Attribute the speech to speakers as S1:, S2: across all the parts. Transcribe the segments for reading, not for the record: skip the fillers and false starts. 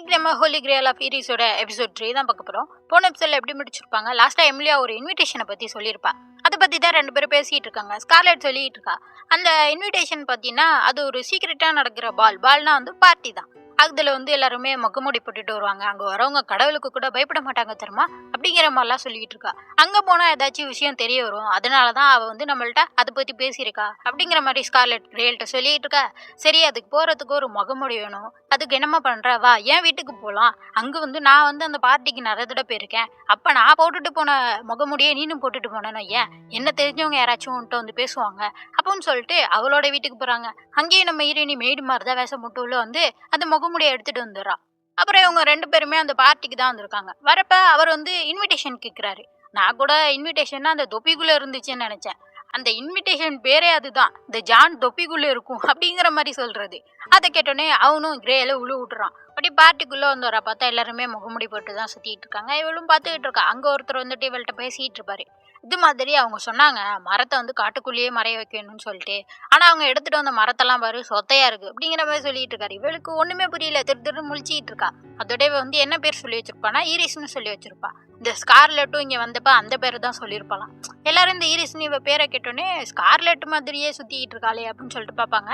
S1: இன்னைக்கு நம்ம Holi glare of ஈரிஸோட episode 3 தான் பார்க்க போகிறோம். போன எபிசோட்ல எப்படி முடிச்சிருப்பாங்க, லாஸ்ட்டாக எமிலியா ஒரு இன்விடேஷனை பற்றி சொல்லியிருப்பா. அதை பற்றி தான் ரெண்டு பேரும் பேசிகிட்டு இருக்காங்க. ஸ்கார்லெட் சொல்லிட்டு இருக்கா, அந்த இன்விடேஷன் பார்த்தீங்கன்னா அது ஒரு சீக்கிரட்டாக நடக்கிற பால்னா வந்து பார்ட்டி தான். அதில் வந்து எல்லாருமே மொக்கமுடி போட்டுட்டு வருவாங்க. அங்கே வரவங்க கடவுளுக்கு கூட பயப்பட மாட்டாங்க தெரியுமா, அப்படிங்கிற மாதிரிலாம் சொல்லிட்டு இருக்கா. அங்கே போனால் ஏதாச்சும் விஷயம் தெரிய வரும், அதனால தான் அவள் வந்து நம்மள்ட்ட அதை பற்றி பேசியிருக்கா அப்படிங்கிற மாதிரி ஸ்கார்லெட் கிரேல்கிட்ட சொல்லிட்டு இருக்கா. சரி, அதுக்கு போகிறதுக்கு ஒரு முகமுடி வேணும், அதுக்கு என்னம்மா பண்ணுற, வா என் வீட்டுக்கு போகலாம். அங்கே வந்து நான் வந்து அந்த பார்ட்டிக்கு நிறைய தடவை போயிருக்கேன். அப்போ நான் போட்டுட்டு போன முகமுடியே நீனும் போட்டுட்டு போனேன்னு ஏன் என்ன தெரிஞ்சவங்க யாராச்சும் உன்ட்ட வந்து பேசுவாங்க அப்படின்னு சொல்லிட்டு அவளோட வீட்டுக்கு போகிறாங்க. அங்கேயும் நம்ம ஈரணி மெய்டு மாதிரி தான் வேஷம் போட்டு உள்ள வந்து அந்த முகமுடியை எடுத்துட்டு வந்துடுறா. அப்புறம் இவங்க ரெண்டு பேருமே அந்த பார்ட்டிக்கு தான் வந்திருக்காங்க. வரப்ப அவர் வந்து இன்விடேஷன் கேட்குறாரு. நான் கூட இன்விடேஷன்னா அந்த தொப்பிக்குள்ளே இருந்துச்சுன்னு நினச்சேன். அந்த இன்விடேஷன் பேரே அதுதான், இந்த ஜான் தொப்பிக்குள்ளே இருக்கும் அப்படிங்கிற மாதிரி சொல்கிறது. அதை கேட்டோடனே அவனும் கிரேல உழு விட்டுறான். அப்படி பார்ட்டிக்குள்ளே வந்து வர பார்த்தா எல்லாருமே முகமுடி போட்டு தான் சுற்றிட்டு இருக்காங்க. இவளும் பார்த்துக்கிட்டு இருக்கா. அங்கே ஒருத்தர் வந்துட்டு இவள்கிட்ட பேசிகிட்டு இருப்பாரு. இது மாதிரி அவங்க சொன்னாங்க மரத்தை வந்து காட்டுக்குள்ளேயே மறைய வைக்கணும்னு சொல்லிட்டு, ஆனால் அவங்க எடுத்துகிட்டு வந்த மரத்தெல்லாம் பாரு சொத்தையாக இருக்குது அப்படிங்கிற மாதிரி சொல்லிட்டு இருக்காரு. இவளுக்கு ஒன்றுமே புரியல, திரு முழிச்சிட்டு இருக்கா. அதோட வந்து என்ன பேர் சொல்லி வச்சிருப்பானா ஈரிஸ்னு சொல்லி வச்சிருப்பா. இந்த ஸ்கார்லெட்டும் இங்கே வந்தப்ப அந்த பேர் தான் சொல்லியிருப்பாளாம். எல்லாரும் இந்த ஈரிஸ்னு இவ பேரை கேட்டோன்னே ஸ்கார்லெட் மாதிரியே சுற்றிக்கிட்டு இருக்காளே அப்படின்னு சொல்லிட்டு பார்ப்பாங்க.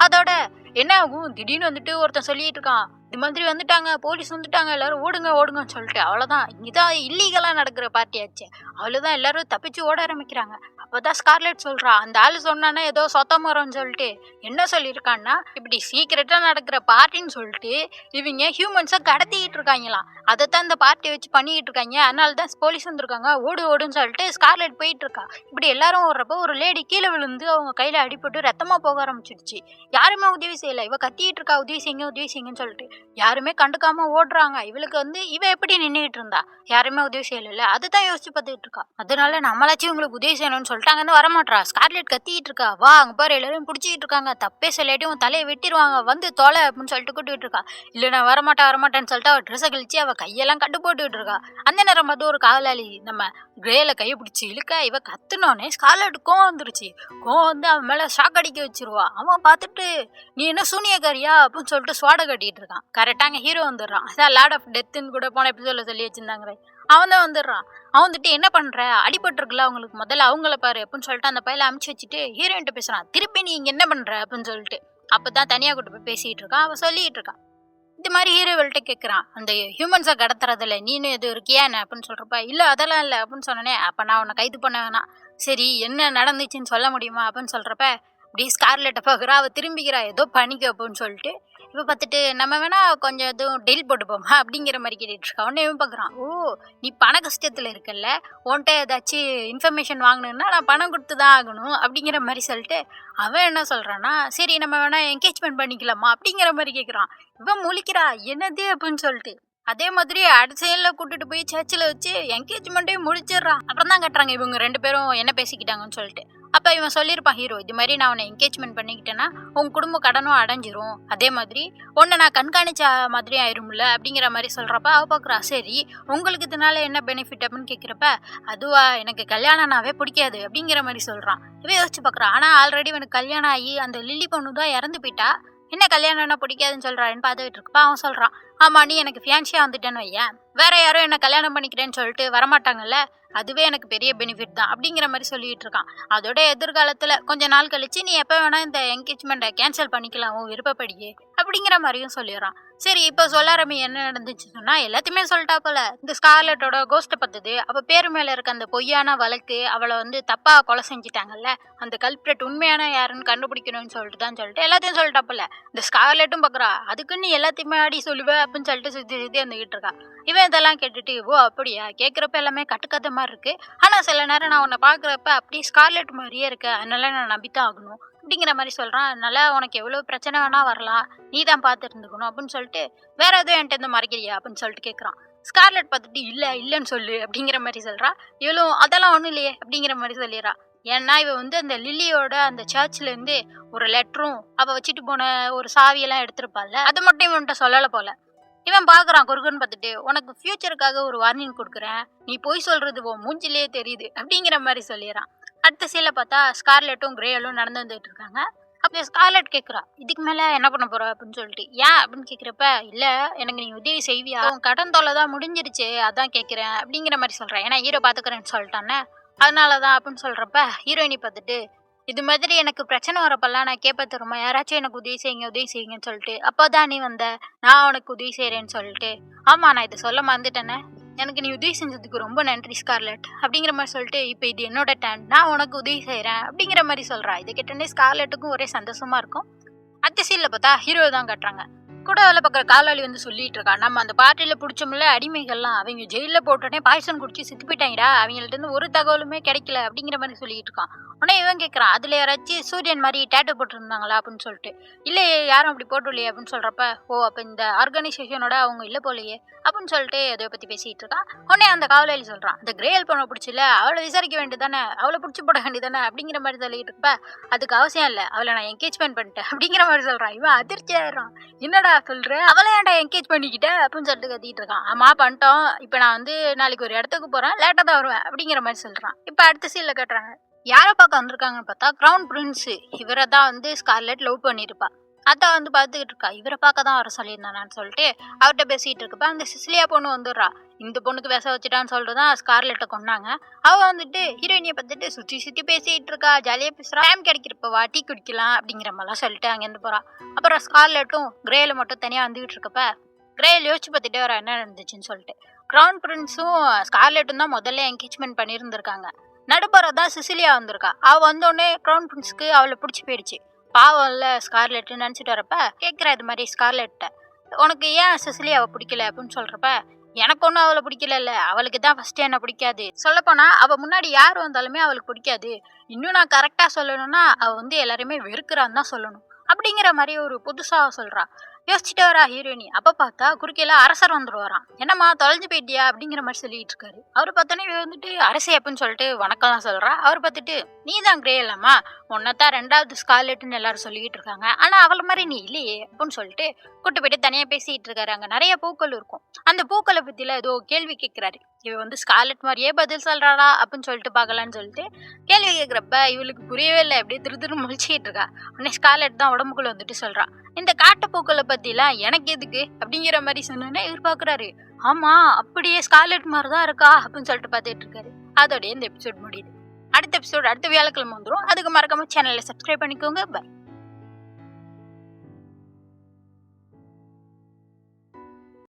S1: அதோட என்ன ஆகும், திடீர்னு வந்துட்டு ஒருத்தன் சொல்லிட்டு இருக்கான், இது மாதிரி வந்துட்டாங்க, போலீஸ் வந்துட்டாங்க, எல்லாரும் ஓடுங்க ஓடுங்கன்னு சொல்லிட்டு. அவ்வளோதான், இங்கதான் இல்லீகலாக நடக்கிற பார்ட்டி ஆச்சு. அவ்வளோதான், எல்லாரும் தப்பிச்சு ஓட ஆரம்பிக்கிறாங்க. அப்போதான் ஸ்கார்லெட் சொல்றா, அந்த ஆள் சொன்னானே ஏதோ சொத்த மரம்னு சொல்லிட்டு. என்ன சொல்லியிருக்கான்னா, இப்படி சீக்கிரட்டாக நடக்கிற பார்ட்டின்னு சொல்லிட்டு இவங்க ஹியூமன்ஸை கடத்திக்கிட்டு இருக்காங்களாம். அதைத்தான் இந்த பார்ட்டியை வச்சு பண்ணிக்கிட்டு இருக்காங்க, அதனால தான் போலீஸ் வந்திருக்காங்க, ஓடு ஓடுன்னு சொல்லிட்டு ஸ்கார்லெட் போயிட்டு இருக்கா. இப்படி எல்லாரும் ஓடுறப்போ ஒரு லேடி கீழே விழுந்து அவங்க கையில் அடிபட்டு ரத்தமாக போக ஆரம்பிச்சிடுச்சு. யாருமே உதவி செய்யலை. இவ கத்திட்டு இருக்கா, உதவி செய்யுங்கன்னு சொல்லிட்டு. யாருமே கண்டுக்காம ஓடுறாங்க. இவளுக்கு வந்து இவ எப்படி நின்றுட்டு இருந்தா, யாருமே உதவி செய்யல. அதுதான் யோசிச்சு பார்த்துக்கிட்டு இருக்கா. அதனால நம்மளாச்சும் இவங்களுக்கு உதவி செய்யணும்னு சொல்லிட்டு அங்கன்னு வரமாட்டா. ஸ்கார்லெட் கத்திட்டு இருக்கா, வா அங்க பாரு எல்லாரும் பிடிச்சிக்கிட்டு இருக்காங்க, தப்பே சொல்லாட்டி உன் தலையை வெட்டிடுவாங்க, வந்து தொலை அப்படின்னு சொல்லிட்டு கூட்டிட்டு இருக்கா. இல்லை நான் வரமாட்டேன்னு சொல்லிட்டு அவள் ட்ரெஸ்ஸை கழிச்சு அவள் கையெல்லாம் கட்டு போட்டுக்கிட்டு இருக்கா. அந்த நேரம் பார்த்து ஒரு காவலாளி நம்ம கிரேல கையை பிடிச்சி இழுக்க, இவ கத்துனோடனே ஸ்கார்லெட் கோவம் வந்துருச்சு. கோவம் வந்து அவன் மேல ஷாக் அடிக்க வச்சிருவா. அவன் பார்த்துட்டு நீ என்ன சூனியக்காரியா அப்படின்னு சொல்லிட்டு சுவாட கட்டிட்டு இருக்கான். கரெக்டாக அங்கே ஹீரோ வந்துடுறான். அதான் லார்ட் ஆஃப் டெத்துன்னு கூட போன எபிசோட்ல சொல்லி வச்சிருந்தாங்க. அவன் தான் வந்துடுறான். அவன் வந்துட்டு என்ன பண்ற, அடிபட்டுருக்குல அவங்களுக்கு, முதல்ல அவங்கள பாரு அப்படின்னு சொல்லிட்டு அந்த பையில அமுச்சு வச்சுட்டு ஹீரோயின்ட்ட பேசுறான். திருப்பி நீ இங்க என்ன பண்ற அப்படின்னு சொல்லிட்டு. அப்பதான் தனியா கூட்டு போய் பேசிட்டு இருக்கான். அவன் சொல்லிட்டு இருக்கான். இது மாதிரி ஹீரோவல்கிட்ட கேட்குறான், அந்த ஹியூமன்ஸை கடத்துறதில்ல நீனு எது இருக்கியா என்ன அப்படின்னு சொல்கிறப்ப, இல்லை அதெல்லாம் இல்லை அப்படின்னு சொன்னோன்னே, அப்போ நான் உன்னை கைது பண்ண வேணாம், சரி என்ன நடந்துச்சுன்னு சொல்ல முடியுமா அப்படின்னு சொல்கிறப்ப, அப்படி ஸ்கார்லெட்டை பார்க்குறா. அவள் திரும்பிக்கிறா, ஏதோ பண்ணிக்க அப்படின்னு சொல்லிட்டு. இப்போ பார்த்துட்டு நம்ம வேணா கொஞ்சம் எதுவும் டீல் போட்டுப்போமா அப்படிங்கிற மாதிரி கேட்டுட்டு இருக்கா. உடனே இவன் பார்க்குறான், ஓ நீ பண கஷ்டத்தில் இருக்கல்ல, உன்கிட்ட ஏதாச்சும் இன்ஃபர்மேஷன் வாங்கணுன்னா நான் பணம் கொடுத்து தான் ஆகணும் அப்படிங்கிற மாதிரி சொல்லிட்டு, அவன் என்ன சொல்கிறான்னா, சரி நம்ம வேணா என்கேஜ்மெண்ட் பண்ணிக்கலாமா அப்படிங்கிற மாதிரி கேட்குறான். இவன் முழிக்கிறா, என்னது அப்படின்னு சொல்லிட்டு. அதே மாதிரி அடுத்த சைடில் கூட்டிட்டு போய் சர்ச்சில் வச்சு என்கேஜ்மெண்ட்டையும் முடிச்சிடுறான். அப்புறம் தான் கட்டுறாங்க இவங்க ரெண்டு பேரும் என்ன பேசிக்கிட்டாங்கன்னு சொல்லிட்டு. அப்போ இவன் சொல்லியிருப்பான் ஹீரோ, இது மாதிரி நான் உன்னை என்கேஜ்மெண்ட் பண்ணிக்கிட்டேன்னா உன் குடும்ப கடனும் அடைஞ்சிரும், அதே மாதிரி உன்னை நான் கண்காணிச்ச மாதிரி ஆயிரும்ல அப்படிங்கிற மாதிரி சொல்கிறப்ப அவள் பார்க்குறா. சரி உங்களுக்கு இதனால என்ன பெனிஃபிட் அப்படின்னு கேட்குறப்ப, அதுவா எனக்கு கல்யாணம்னாவே பிடிக்காது அப்படிங்கிற மாதிரி சொல்கிறான். இவன் யோசிச்சு பார்க்குறான். ஆனால் ஆல்ரெடி இவனுக்கு கல்யாணம் ஆகி அந்த லில்லி பொண்ணு தான் இறந்து போயிட்டா, என்ன கல்யாணம்னா பிடிக்காதுன்னு சொல்கிறான்னு பார்த்துக்கிட்டு இருக்கப்ப அவன் சொல்கிறான், ஆமாம் நீ எனக்கு ஃபியான்சியாக வந்துட்டேன்னு வையன், வேற யாரும் என்ன கல்யாணம் பண்ணிக்கிறேன்னு சொல்லிட்டு வரமாட்டாங்கல்ல, அதுவே எனக்கு பெரிய பெனிஃபிட் தான் அப்படிங்கிற மாதிரி சொல்லிட்டு இருக்கான். அதோட எதிர்காலத்தில் கொஞ்ச நாள் கழிச்சு நீ எப்போ வேணா இந்த என்கேஜ்மெண்ட்டை கேன்சல் பண்ணிக்கலாம் உன் விருப்பப்படியே அப்படிங்கிற மாதிரியும் சொல்லிடுறான். சரி இப்போ சொல்லாரமி என்ன நடந்துச்சு சொன்னால் எல்லாத்தையுமே சொல்லிட்டா போல. இந்த ஸ்கார்லெட்டோட கோஸ்ட்டை பத்துது, அவள் பேர் மேலே இருக்க அந்த பொய்யான வழக்கு, அவளை வந்து தப்பாக கொலை செஞ்சுட்டாங்கல்ல, அந்த கல்பிரேட் உண்மையான யாருன்னு கண்டுபிடிக்கணும்னு சொல்லிட்டு எல்லாத்தையும் சொல்லிட்டா போல. இந்த ஸ்கார்லெட்டும் பார்க்குறா, அதுக்குன்னு எல்லாத்தையுமே ஆடி சொல்லுவேன் அப்படின்னு சொல்லிட்டு சுற்றி வந்துக்கிட்டு இருக்கா. இவன் இதெல்லாம் கேட்டுட்டு, ஓ அப்படியா, கேட்குறப்ப எல்லாமே கட்டுக்கதை மாதிரி இருக்கு, ஆனால் சில நேரம் நான் உன்னை பார்க்குறப்ப அப்படி ஸ்கார்லெட் மாதிரியே இருக்கு, அதனால நான் நம்பித்தான் ஆகணும் அப்படிங்கிற மாதிரி சொல்கிறான். அதனால உனக்கு எவ்வளோ பிரச்சனை வேணா வரலாம், நீ தான் பார்த்து இருந்துக்கணும் அப்படின்னு சொல்லிட்டு, வேற எதுவும் என்கிட்ட இருந்து மறைக்கிறியா அப்படின்னு சொல்லிட்டு கேட்குறான். ஸ்கார்லெட் பார்த்துட்டு இல்லைன்னு சொல்லு அப்படிங்கிற மாதிரி சொல்கிறா. இவளும் அதெல்லாம் ஒன்றும் இல்லையே அப்படிங்கிற மாதிரி சொல்லிடுறா. ஏன்னா இவ வந்து அந்த லில்லியோட அந்த சர்ச்லேருந்து ஒரு லெட்டரும் அவள் வச்சுட்டு போன ஒரு சாவியெல்லாம் எடுத்திருப்பாள்ல, அது மட்டும் இவன்கிட்ட சொல்லலை போல. இவன் பார்க்குறான் குறுகுன்னு பார்த்துட்டு, உனக்கு ஃபியூச்சருக்காக ஒரு வார்னிங் கொடுக்குறேன், நீ பொய் சொல்கிறது உன் மூஞ்சிலே தெரியுது அப்படிங்கிற மாதிரி சொல்லிடுறான். அடுத்த சீலை பார்த்தா ஸ்கார்லெட்டும் கிரேலும் நடந்து வந்துட்டு இருக்காங்க. அப்போ ஸ்கார்லெட் கேட்குறா, இதுக்கு மேலே என்ன பண்ண போற அப்படின்னு சொல்லிட்டு. ஏன் அப்படின்னு கேட்குறப்ப, இல்லை எனக்கு நீ உதவி செய்வியா, உன் கடன் தொல்லை தான் முடிஞ்சிருச்சு அதான் கேட்குறேன் அப்படிங்கிற மாதிரி சொல்கிறேன். ஏன்னா ஹீரோ பார்த்துக்கிறேன்னு சொல்லிட்டானே அதனால தான் அப்படின்னு சொல்கிறப்ப ஹீரோயினி பார்த்துட்டு, இது மாதிரி எனக்கு பிரச்சனை வரப்பெல்லாம் நான் கேட்பேன் தெரியுமா, யாராச்சும் எனக்கு உதவி செய்யுங்கன்னு சொல்லிட்டு. அப்போ தான் நீ வந்த, நான் உனக்கு உதவி செய்கிறேன்னு சொல்லிட்டு. ஆமாம் நான் இதை சொல்ல மறந்துட்டேனே, எனக்கு நீ உதவி செஞ்சதுக்கு ரொம்ப நன்றி ஸ்கார்லெட் அப்படிங்கிற மாதிரி சொல்லிட்டு, இப்போ இது என்னோட டர்ன், நான் உனக்கு உதவி செய்கிறேன் அப்படிங்கிற மாதிரி சொல்கிறா. இதை கேட்டோன்னே ஸ்கார்லெட்டுக்கும் ஒரே சந்தோஷமாக இருக்கும். அடுத்த சீனில் பார்த்தா ஹீரோ தான் காட்டுறாங்க. கூட வேலை பார்க்குற காலாளி வந்து சொல்லிட்டு இருக்கா, நம்ம அந்த பார்ட்டியில் பிடிச்சோம்ல அடிமைகள்லாம், அவங்க ஜெயிலில் போட்டோடனே பாய்சன் குடிச்சு செத்து போயிட்டாங்கடா, அவங்கள்ட்ட இருந்து ஒரு தகவலுமே கிடைக்கல அப்படிங்கிற மாதிரி சொல்லிட்டு இருக்கான். உடனே இவன் கேட்குறான், அதில் யாராச்சும் சூரியன் மாதிரி டேட்டோ போட்டுருந்தாங்களா அப்படின்னு சொல்லிட்டு. இல்லையே யாரும் அப்படி போட்டுலையே அப்படின்னு சொல்கிறப்ப, ஓ அப்போ இந்த ஆர்கனைசேஷனோட அவங்க இல்லை போலையே அப்படின்னு சொல்லிட்டு அதை பற்றி பேசிகிட்டு இருக்கான். உடனே அந்த காவலாளி சொல்கிறான், அந்த கிரேல் பொண்ணை பிடிச்சில அவளை விசாரிக்க வேண்டியதானே, அவளை பிடிச்சி போட வேண்டியதானே அப்படிங்கிற மாதிரி சொல்லிட்டு இருப்ப, அதுக்கு அவசியம் இல்லை, அவளை நான் என்கேஜ்மெண்ட் பண்ணிட்டேன் அப்படிங்கிற மாதிரி சொல்கிறான். இவன் அதிர்ச்சி ஆயிடுறான், என்னடா சொல்ற, அவளை ஏன்டா என்கேஜ் பண்ணிக்கிட்ட அப்படின்னு சொல்லிட்டு கத்திட்டு இருக்கான். ஆமா பண்ணிட்டோம், இப்போ நான் வந்து நாளைக்கு ஒரு இடத்துக்கு போகிறேன், லேட்டாக தான் வருவேன் அப்படிங்கிற மாதிரி சொல்கிறான். இப்போ அடுத்த சீனில் கட்டுறாங்க. யாரை பார்க்க வந்திருக்காங்கன்னு பார்த்தா கிரவுன் பிரின்ஸு, இவரை தான் வந்து ஸ்கார்லெட் லவ் பண்ணியிருப்பா. அதான் வந்து பார்த்துக்கிட்டு இருக்கா, இவரை பார்க்க தான் வர சொல்லியிருந்தானான்னு சொல்லிட்டு அவர்கிட்ட பேசிகிட்டு இருக்கப்ப அந்த சிசிலியா பொண்ணு வந்துடுறா. இந்த பொண்ணுக்கு பேச வச்சுட்டான்னு சொல்லிட்டு தான் ஸ்கார்லெட்டை கொண்டாங்க. அவள் வந்துட்டு ஹீரோயினியை பார்த்துட்டு சுற்றி பேசிகிட்டு இருக்கா, ஜாலியாக பேசுகிறா, டைம் கிடைக்கிறப்ப வா டீ குடிக்கலாம் அப்படிங்கிற மாதிரிலாம் சொல்லிட்டு அங்கேருந்து போகிறான். அப்புறம் ஸ்கார்லெட்டும் கிரேல மட்டும் தனியாக வந்துக்கிட்டு இருக்கப்ப கிரேல் யோசிச்சு பார்த்துட்டு வர என்ன நடந்துச்சுன்னு சொல்லிட்டு. கிரவுன் பிரின்ஸும் ஸ்கார்லெட்டும் தான் முதல்ல என்கேஜ்மெண்ட் பண்ணியிருந்திருக்காங்க. நடுப்புறம் தான் சிசிலியா வந்திருக்கா. அவள் வந்தோடனே கிரவுன் பிரின்ஸ்க்கு அவளை பிடிச்சி போயிடுச்சு. பாவம் இல்லை ஸ்கார்லெட்டுன்னு நினச்சிட்டு வரப்ப கேட்குறா இது மாதிரி ஸ்கார்லெட்டை, உனக்கு ஏன் சிசிலியாவை பிடிக்கல அப்படின்னு சொல்கிறப்ப, எனக்கு ஒன்றும் அவளை பிடிக்கல, அவளுக்கு தான் ஃபஸ்ட்டு என்ன பிடிக்காது. சொல்லப்போனால் அவள் முன்னாடி யார் வந்தாலுமே அவளுக்கு பிடிக்காது. இன்னும் நான் கரெக்டாக சொல்லணும்னா அவள் வந்து எல்லாருமே வெறுக்கிறான்னு தான் சொல்லணும் அப்படிங்கிற மாதிரி ஒரு புதுசாக சொல்கிறா. யோசிச்சுட்டு வரா ஹீரோயினி. அப்போ பார்த்தா குறுக்கையில அரசர் வந்துடுவாராம். என்னம்மா தொலைஞ்சு போயிட்டியா அப்படிங்கிற மாதிரி சொல்லிட்டு இருக்காரு. அவர் பார்த்தோன்னே வந்துட்டு அரசே அப்படின்னு சொல்லிட்டு வணக்கம் சொல்கிறா. அவர் பார்த்துட்டு, நீ தான் கிரே இல்லாமா, உன்னத்தான் 2வது ஸ்கார்லெட்டுன்னு எல்லாரும் சொல்லிக்கிட்டு இருக்காங்க, ஆனால் அவளை மாதிரி நீ இல்லையே அப்படின்னு சொல்லிட்டு கூட்டு போயிட்டு தனியாக பேசிகிட்டு இருக்காரு. அங்கே நிறைய பூக்கள் இருக்கும். அந்த பூக்களை பற்றியில் ஏதோ கேள்வி கேட்குறாரு. இவ வந்து ஸ்கார்லெட் மாதிரியே பதில் சொல்கிறாளா அப்படின்னு சொல்லிட்டு பார்க்கலான்னு சொல்லிட்டு கேள்வி கேட்குறப்ப இவளுக்கு புரியவே இல்லை, அப்படியே திரு முழிச்சிக்கிட்டு இருக்கா. உடனே ஸ்கார்லெட் தான் உடம்புக்குள்ள வந்துட்டு சொல்கிறா, இந்த காட்டுப்பூக்களை பற்றிலாம் எனக்கு எதுக்கு அப்படிங்கிற மாதிரி சொன்னோன்னே இவர் பார்க்குறாரு. ஆமாம் அப்படியே ஸ்கார்லெட் மாதிரி தான் இருக்கா அப்படின்னு சொல்லிட்டு பார்த்துட்டு இருக்காரு. அதோடய இந்த எபிசோட் முடியுது. அடுத்த எபிசோட் அடுத்த வியாழக்கிழமை வந்துடும். அதுக்கு மறக்காம சேனலை சப்ஸ்கிரைப் பண்ணிக்கோங்க. பை.